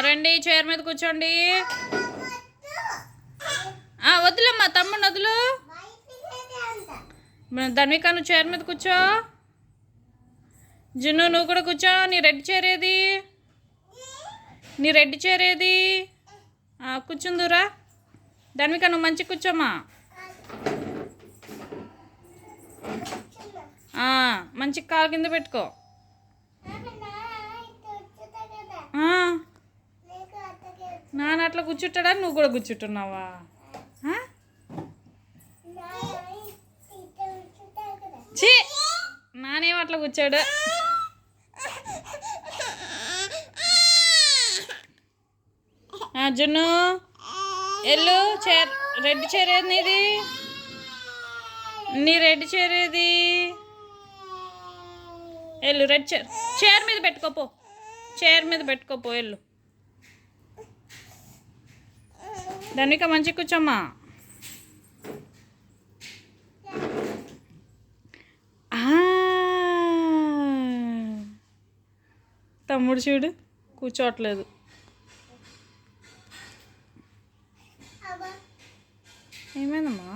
రండి, చైర్ మీద కూర్చోండి. వద్దులమ్మా, తమ్ముడు వదులు. ధన్విక, నువ్వు చైర్ మీద కూర్చో. జున్ను, నువ్వు కూడా కూర్చో. నీ రెడ్ చైర్ ఏది? నీ రెడ్ చైర్ ఏది? కూర్చుందురా. ధన్విక, నువ్వు మంచిగా కూర్చోమ్మా. మంచి కాలు కింద పెట్టుకో. నాన్న అట్లా కూర్చుంటాడా? నువ్వు కూడా కూర్చుంటున్నావా? ఛీ, నానేం అట్లా కూర్చోడు. జున్ను, ఎల్లు. చైర్, రెడ్ చైర్ ఏది నీది? నీ రెడ్ చైర్ ఏది? ఎల్లు, రెడ్ చైర్ చైర్ మీద పెట్టుకోపో. చైర్ మీద పెట్టుకోపో, ఎల్లు. ధన్విక, మంచి కూర్చోమ్మా. తమ్ముడు చూడు, కూర్చోవట్లేదు. ఏమైందమ్మా?